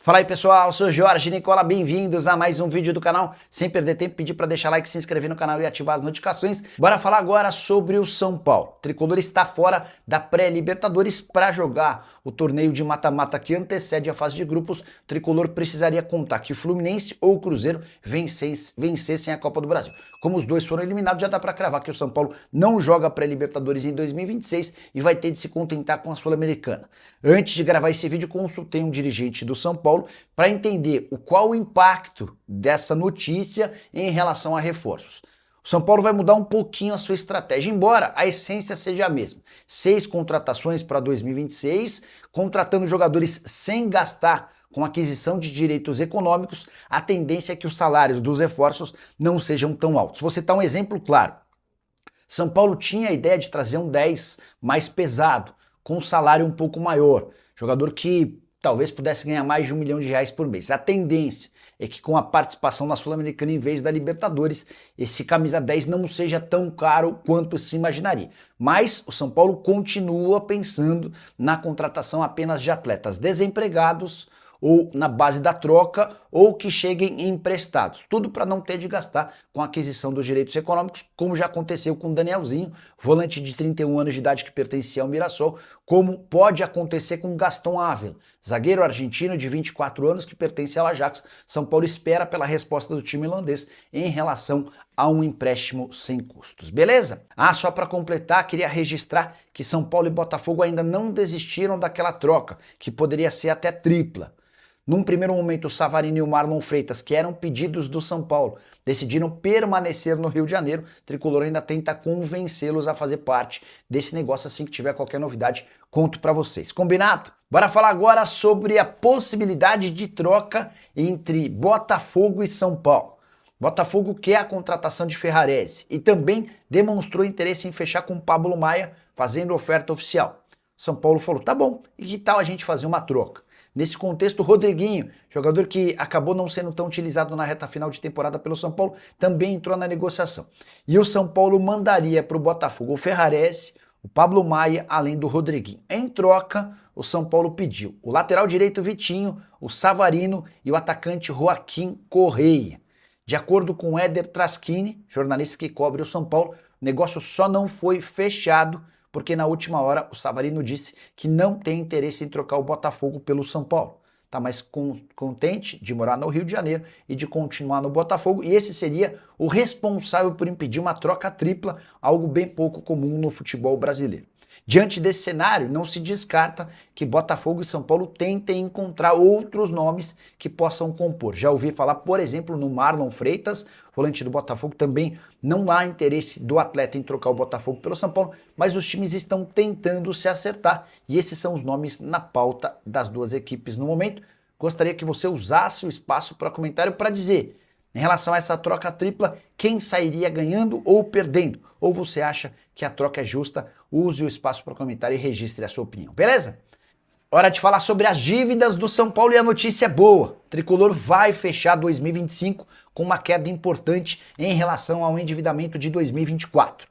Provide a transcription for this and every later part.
Fala aí pessoal, sou Jorge Nicola, bem-vindos a mais um vídeo do canal. Sem perder tempo, pedir para deixar like, se inscrever no canal e ativar as notificações. Bora falar agora sobre o São Paulo. O Tricolor está fora da pré-Libertadores para jogar o torneio de mata-mata que antecede a fase de grupos. O Tricolor precisaria contar que o Fluminense ou o Cruzeiro vencessem a Copa do Brasil. Como os dois foram eliminados, já dá para cravar que o São Paulo não joga pré-Libertadores em 2026 e vai ter de se contentar com a Sul-Americana. Antes de gravar esse vídeo, consultei um dirigente do São Paulo para entender qual o impacto dessa notícia em relação a reforços. O São Paulo vai mudar um pouquinho a sua estratégia, embora a essência seja a mesma. 6 contratações para 2026, contratando jogadores sem gastar com aquisição de direitos econômicos, a tendência é que os salários dos reforços não sejam tão altos. Vou citar um exemplo claro. São Paulo tinha a ideia de trazer um 10 mais pesado, com um salário um pouco maior, jogador que talvez pudesse ganhar mais de R$1 milhão por mês. A tendência é que com a participação na Sul-Americana em vez da Libertadores, esse camisa 10 não seja tão caro quanto se imaginaria. Mas o São Paulo continua pensando na contratação apenas de atletas desempregados ou na base da troca, ou que cheguem emprestados. Tudo para não ter de gastar com a aquisição dos direitos econômicos, como já aconteceu com o Danielzinho, volante de 31 anos de idade que pertencia ao Mirassol, como pode acontecer com Gaston Ávila, zagueiro argentino de 24 anos que pertence ao Ajax. São Paulo espera pela resposta do time holandês em relação a um empréstimo sem custos, beleza? Só para completar, queria registrar que São Paulo e Botafogo ainda não desistiram daquela troca, que poderia ser até tripla. Num primeiro momento, o Savarino e o Marlon Freitas, que eram pedidos do São Paulo, decidiram permanecer no Rio de Janeiro. O Tricolor ainda tenta convencê-los a fazer parte desse negócio. Assim que tiver qualquer novidade, conto para vocês. Combinado? Bora falar agora sobre a possibilidade de troca entre Botafogo e São Paulo. Botafogo quer a contratação de Ferrarese e também demonstrou interesse em fechar com Pablo Maia, fazendo oferta oficial. São Paulo falou, tá bom, e que tal a gente fazer uma troca? Nesse contexto, o Rodriguinho, jogador que acabou não sendo tão utilizado na reta final de temporada pelo São Paulo, também entrou na negociação. E o São Paulo mandaria para o Botafogo o Ferrarese, o Pablo Maia, além do Rodriguinho. Em troca, o São Paulo pediu o lateral direito Vitinho, o Savarino e o atacante Joaquim Correia. De acordo com Éder Traschini, jornalista que cobre o São Paulo, o negócio só não foi fechado porque na última hora o Savarino disse que não tem interesse em trocar o Botafogo pelo São Paulo. Tá mais contente de morar no Rio de Janeiro e de continuar no Botafogo, e esse seria o responsável por impedir uma troca tripla, algo bem pouco comum no futebol brasileiro. Diante desse cenário, não se descarta que Botafogo e São Paulo tentem encontrar outros nomes que possam compor. Já ouvi falar, por exemplo, no Marlon Freitas, volante do Botafogo. Também não há interesse do atleta em trocar o Botafogo pelo São Paulo, mas os times estão tentando se acertar e esses são os nomes na pauta das duas equipes no momento. Gostaria que você usasse o espaço para comentário para dizer, em relação a essa troca tripla, quem sairia ganhando ou perdendo? Ou você acha que a troca é justa? Use o espaço para comentário e registre a sua opinião, beleza? Hora de falar sobre as dívidas do São Paulo e a notícia é boa. O Tricolor vai fechar 2025 com uma queda importante em relação ao endividamento de 2024.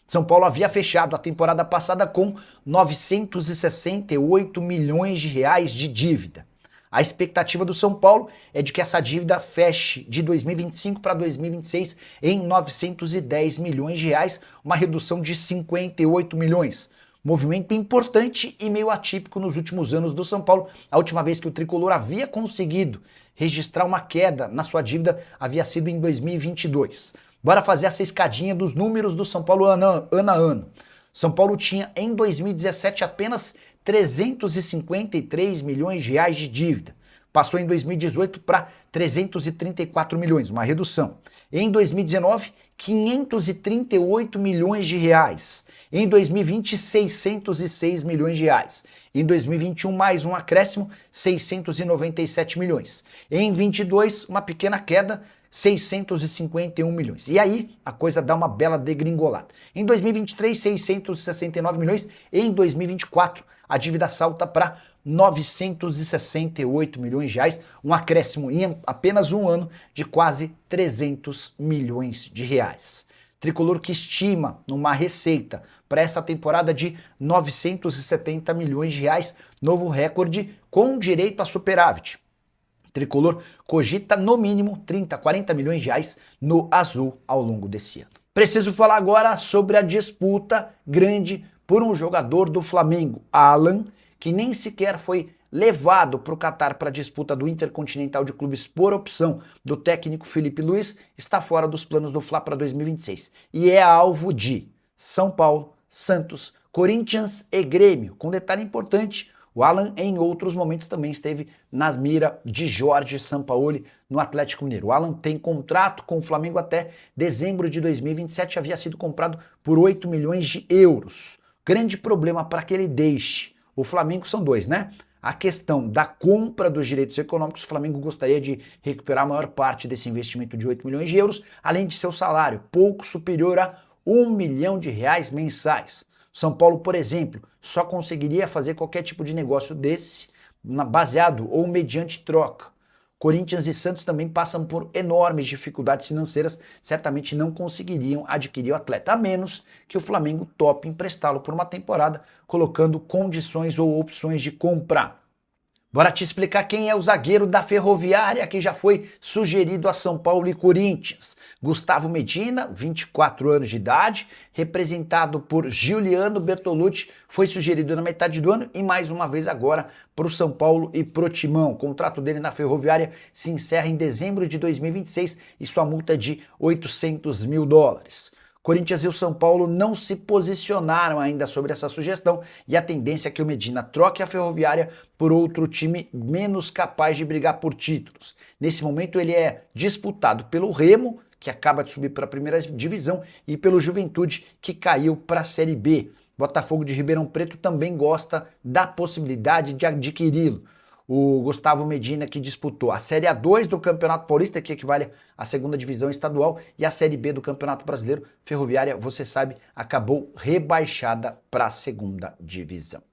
São Paulo havia fechado a temporada passada com 968 milhões de reais de dívida. A expectativa do São Paulo é de que essa dívida feche de 2025 para 2026 em 910 milhões de reais, uma redução de 58 milhões. Movimento importante e meio atípico nos últimos anos do São Paulo. A última vez que o Tricolor havia conseguido registrar uma queda na sua dívida havia sido em 2022. Bora fazer essa escadinha dos números do São Paulo ano a ano. São Paulo tinha em 2017 apenas 353 milhões de reais de dívida. Passou em 2018 para 334 milhões, uma redução. Em 2019, 538 milhões de reais. Em 2020, 606 milhões de reais. Em 2021, mais um acréscimo, 697 milhões. Em 2022, uma pequena queda, 651 milhões. E aí, a coisa dá uma bela degringolada. Em 2023, 669 milhões. Em 2024, a dívida salta para 968 milhões de reais, um acréscimo em apenas um ano de quase 300 milhões de reais. Tricolor que estima uma receita para essa temporada de 970 milhões de reais, novo recorde com direito a superávit. Tricolor cogita no mínimo 30, 40 milhões de reais no azul ao longo desse ano. Preciso falar agora sobre a disputa grande por um jogador do Flamengo, Alan, que nem sequer foi levado para o Catar para a disputa do Intercontinental de Clubes por opção do técnico Felipe Luiz, está fora dos planos do Fla para 2026 e é alvo de São Paulo, Santos, Corinthians e Grêmio. Com detalhe importante, o Alan em outros momentos também esteve na mira de Jorge Sampaoli no Atlético Mineiro. O Alan tem contrato com o Flamengo até dezembro de 2027, havia sido comprado por 8 milhões de euros. Grande problema para que ele deixe o Flamengo são dois, né? A questão da compra dos direitos econômicos, o Flamengo gostaria de recuperar a maior parte desse investimento de 8 milhões de euros, além de seu salário, pouco superior a 1 milhão de reais mensais. São Paulo, por exemplo, só conseguiria fazer qualquer tipo de negócio desse baseado ou mediante troca. Corinthians e Santos também passam por enormes dificuldades financeiras, certamente não conseguiriam adquirir o atleta, a menos que o Flamengo tope emprestá-lo por uma temporada, colocando condições ou opções de compra. Bora te explicar quem é o zagueiro da Ferroviária que já foi sugerido a São Paulo e Corinthians. Gustavo Medina, 24 anos de idade, representado por Giuliano Bertolucci, foi sugerido na metade do ano e mais uma vez agora para o São Paulo e pro Timão. O contrato dele na Ferroviária se encerra em dezembro de 2026 e sua multa é de $800 mil. Corinthians e o São Paulo não se posicionaram ainda sobre essa sugestão e a tendência é que o Medina troque a Ferroviária por outro time menos capaz de brigar por títulos. Nesse momento ele é disputado pelo Remo, que acaba de subir para a primeira divisão, e pelo Juventude, que caiu para a Série B. Botafogo de Ribeirão Preto também gosta da possibilidade de adquiri-lo. O Gustavo Medina, que disputou a Série A2 do Campeonato Paulista, que equivale à segunda divisão estadual, e a Série B do Campeonato Brasileiro. Ferroviária, você sabe, acabou rebaixada para a segunda divisão.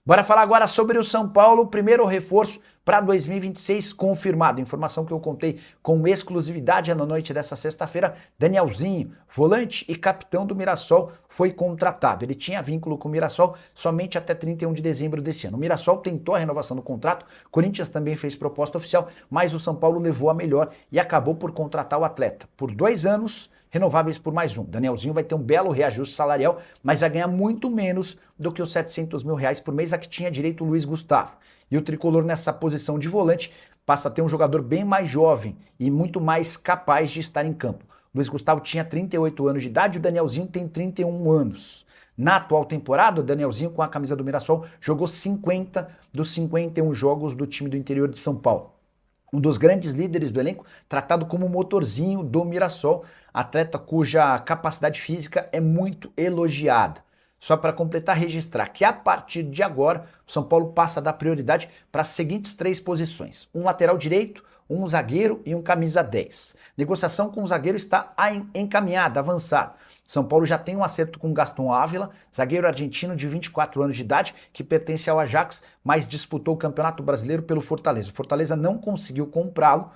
Bora falar agora sobre o São Paulo, primeiro reforço para 2026 confirmado. Informação que eu contei com exclusividade na noite dessa sexta-feira. Danielzinho, volante e capitão do Mirassol, foi contratado. Ele tinha vínculo com o Mirassol somente até 31 de dezembro desse ano. O Mirassol tentou a renovação do contrato, Corinthians também fez proposta oficial, mas o São Paulo levou a melhor e acabou por contratar o atleta por 2 anos, renováveis por mais um. Danielzinho vai ter um belo reajuste salarial, mas vai ganhar muito menos do que os R$700 mil por mês a que tinha direito o Luiz Gustavo. E o Tricolor nessa posição de volante passa a ter um jogador bem mais jovem e muito mais capaz de estar em campo. O Luiz Gustavo tinha 38 anos de idade e o Danielzinho tem 31 anos. Na atual temporada, o Danielzinho com a camisa do Mirassol jogou 50 dos 51 jogos do time do interior de São Paulo. Um dos grandes líderes do elenco, tratado como motorzinho do Mirassol, atleta cuja capacidade física é muito elogiada. Só para completar, registrar que a partir de agora, o São Paulo passa a dar prioridade para as seguintes 3 posições. Um lateral direito, um zagueiro e um camisa 10. Negociação com o zagueiro está encaminhada, avançada. São Paulo já tem um acerto com Gaston Ávila, zagueiro argentino de 24 anos de idade, que pertence ao Ajax, mas disputou o Campeonato Brasileiro pelo Fortaleza. O Fortaleza não conseguiu comprá-lo.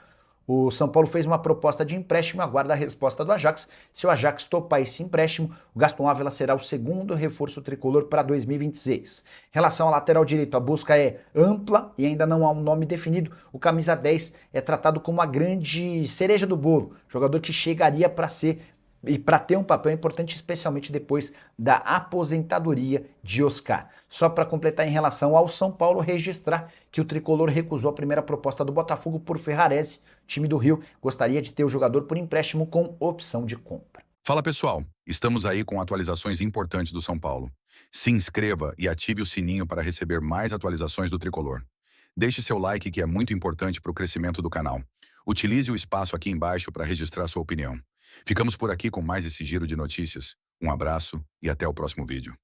O São Paulo fez uma proposta de empréstimo e aguarda a resposta do Ajax. Se o Ajax topar esse empréstimo, o Gaston Ávila será o segundo reforço tricolor para 2026. Em relação ao lateral direito, a busca é ampla e ainda não há um nome definido. O camisa 10 é tratado como a grande cereja do bolo, jogador que chegaria para ser e para ter um papel importante, especialmente depois da aposentadoria de Oscar. Só para completar em relação ao São Paulo, registrar que o Tricolor recusou a primeira proposta do Botafogo por Ferrarese. O time do Rio gostaria de ter o jogador por empréstimo com opção de compra. Fala pessoal, estamos aí com atualizações importantes do São Paulo. Se inscreva e ative o sininho para receber mais atualizações do Tricolor. Deixe seu like que é muito importante para o crescimento do canal. Utilize o espaço aqui embaixo para registrar sua opinião. Ficamos por aqui com mais esse giro de notícias. Um abraço e até o próximo vídeo.